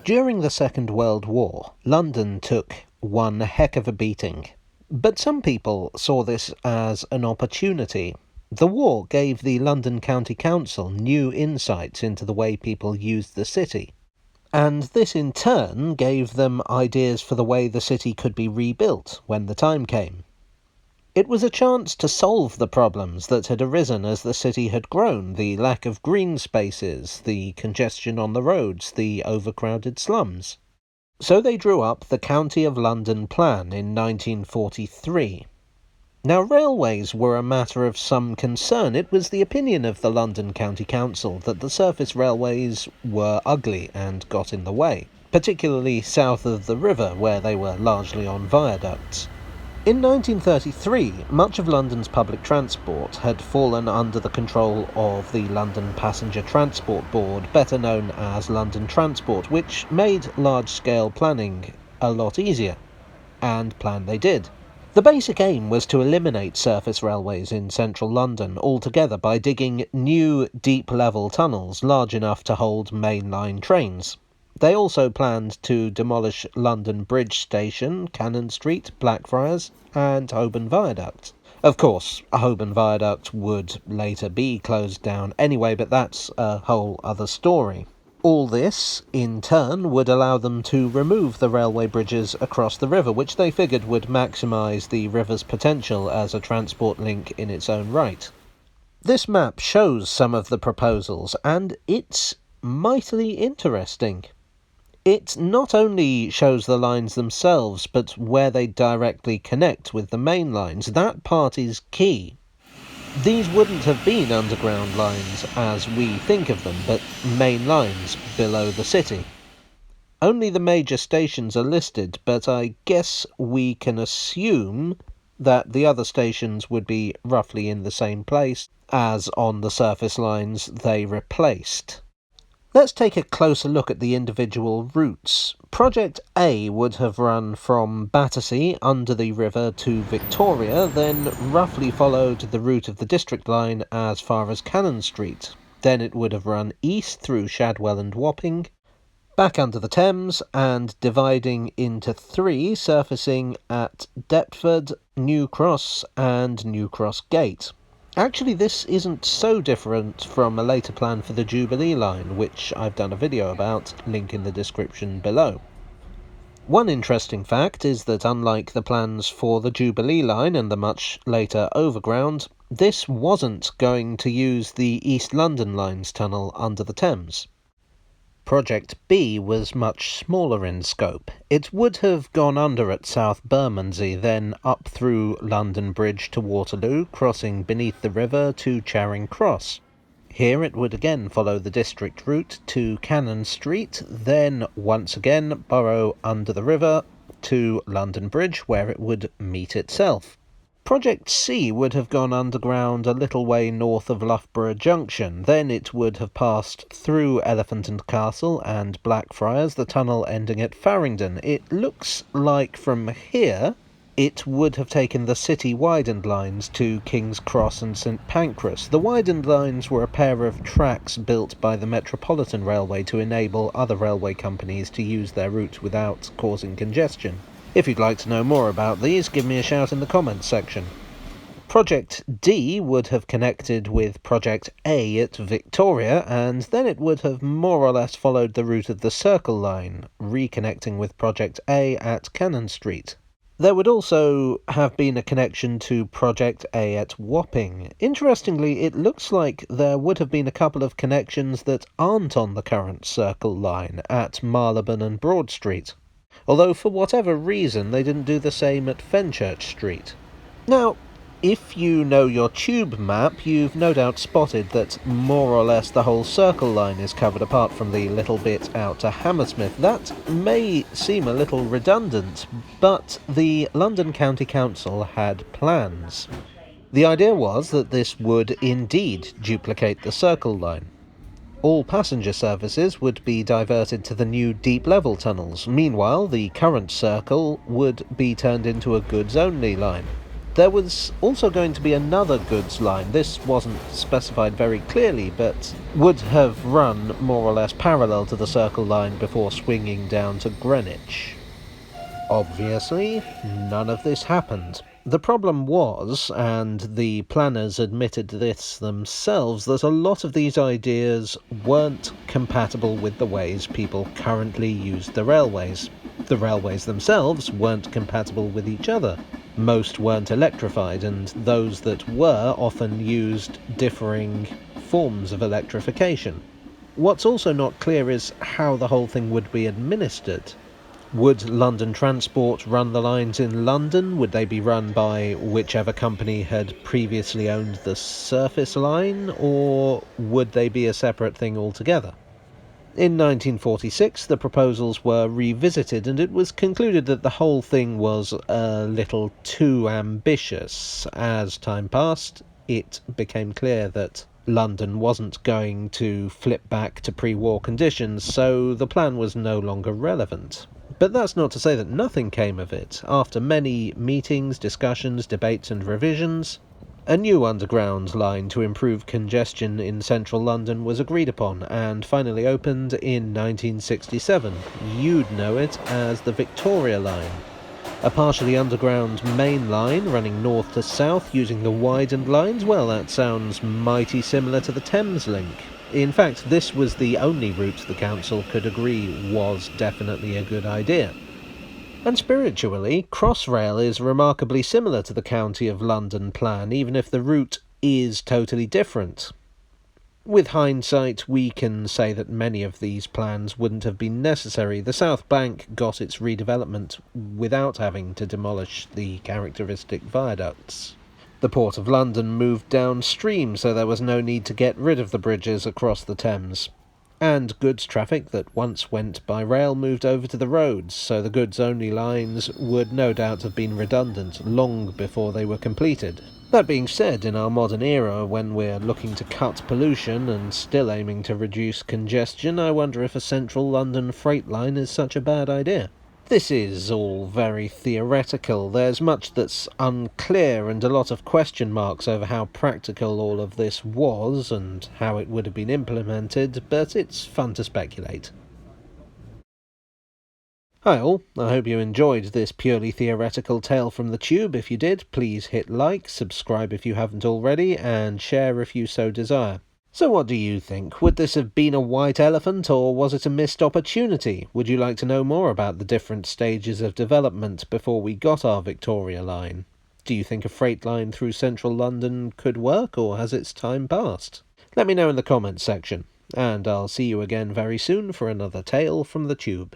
During the Second World War, London took one heck of a beating. But some people saw this as an opportunity. The war gave the London County Council new insights into the way people used the city. And this in turn gave them ideas for the way the city could be rebuilt when the time came. It was a chance to solve the problems that had arisen as the city had grown, the lack of green spaces, the congestion on the roads, the overcrowded slums. So they drew up the County of London Plan in 1943. Now, railways were a matter of some concern. It was the opinion of the London County Council that the surface railways were ugly and got in the way, particularly south of the river where they were largely on viaducts. In 1933, much of London's public transport had fallen under the control of the London Passenger Transport Board, better known as London Transport, which made large-scale planning a lot easier. And plan they did. The basic aim was to eliminate surface railways in central London altogether by digging new deep-level tunnels large enough to hold mainline trains. They also planned to demolish London Bridge Station, Cannon Street, Blackfriars, and Holborn Viaduct. Of course, Holborn Viaduct would later be closed down anyway, but that's a whole other story. All this, in turn, would allow them to remove the railway bridges across the river, which they figured would maximise the river's potential as a transport link in its own right. This map shows some of the proposals, and it's mightily interesting. It not only shows the lines themselves, but where they directly connect with the main lines. That part is key. These wouldn't have been underground lines as we think of them, but main lines below the city. Only the major stations are listed, but I guess we can assume that the other stations would be roughly in the same place as on the surface lines they replaced. Let's take a closer look at the individual routes. Project A would have run from Battersea under the river to Victoria, then roughly followed the route of the District Line as far as Cannon Street. Then it would have run east through Shadwell and Wapping, back under the Thames, and dividing into three, surfacing at Deptford, New Cross, and New Cross Gate. Actually, this isn't so different from a later plan for the Jubilee line, which I've done a video about, link in the description below. One interesting fact is that unlike the plans for the Jubilee line and the much later Overground, this wasn't going to use the East London Line's tunnel under the Thames. Project B was much smaller in scope. It would have gone under at South Bermondsey, then up through London Bridge to Waterloo, crossing beneath the river to Charing Cross. Here it would again follow the district route to Cannon Street, then once again burrow under the river to London Bridge, where it would meet itself. Project C would have gone underground a little way north of Loughborough Junction. Then it would have passed through Elephant and Castle and Blackfriars, the tunnel ending at Farringdon. It looks like from here it would have taken the city widened lines to King's Cross and St Pancras. The widened lines were a pair of tracks built by the Metropolitan Railway to enable other railway companies to use their route without causing congestion. If you'd like to know more about these, give me a shout in the comments section. Project D would have connected with Project A at Victoria, and then it would have more or less followed the route of the Circle Line, reconnecting with Project A at Cannon Street. There would also have been a connection to Project A at Wapping. Interestingly, it looks like there would have been a couple of connections that aren't on the current Circle Line at Marylebone and Broad Street. Although for whatever reason they didn't do the same at Fenchurch Street. Now, if you know your tube map, you've no doubt spotted that more or less the whole Circle Line is covered apart from the little bit out to Hammersmith. That may seem a little redundant, but the London County Council had plans. The idea was that this would indeed duplicate the Circle Line. All passenger services would be diverted to the new deep-level tunnels. Meanwhile, the current circle would be turned into a goods-only line. There was also going to be another goods line. This wasn't specified very clearly, but would have run more or less parallel to the Circle Line before swinging down to Greenwich. Obviously, none of this happened. The problem was, and the planners admitted this themselves, that a lot of these ideas weren't compatible with the ways people currently used the railways. The railways themselves weren't compatible with each other. Most weren't electrified, and those that were often used differing forms of electrification. What's also not clear is how the whole thing would be administered. Would London Transport run the lines in London? Would they be run by whichever company had previously owned the surface line, or would they be a separate thing altogether? In 1946, the proposals were revisited, and it was concluded that the whole thing was a little too ambitious. As time passed, it became clear that London wasn't going to flip back to pre-war conditions, so the plan was no longer relevant. But that's not to say that nothing came of it. After many meetings, discussions, debates and revisions, a new underground line to improve congestion in central London was agreed upon and finally opened in 1967. You'd know it as the Victoria Line. A partially underground main line running north to south using the widened lines. Well, that sounds mighty similar to the Thames Link. In fact, this was the only route the council could agree was definitely a good idea. And spiritually, Crossrail is remarkably similar to the County of London plan, even if the route is totally different. With hindsight, we can say that many of these plans wouldn't have been necessary. The South Bank got its redevelopment without having to demolish the characteristic viaducts. The Port of London moved downstream, so there was no need to get rid of the bridges across the Thames. And goods traffic that once went by rail moved over to the roads, so the goods-only lines would no doubt have been redundant long before they were completed. That being said, in our modern era, when we're looking to cut pollution and still aiming to reduce congestion, I wonder if a central London freight line is such a bad idea. This is all very theoretical. There's much that's unclear and a lot of question marks over how practical all of this was and how it would have been implemented, but it's fun to speculate. Hi all, I hope you enjoyed this purely theoretical tale from the tube. If you did, please hit like, subscribe if you haven't already, and share if you so desire. So what do you think? Would this have been a white elephant, or was it a missed opportunity? Would you like to know more about the different stages of development before we got our Victoria Line? Do you think a freight line through central London could work, or has its time passed? Let me know in the comments section, and I'll see you again very soon for another tale from the tube.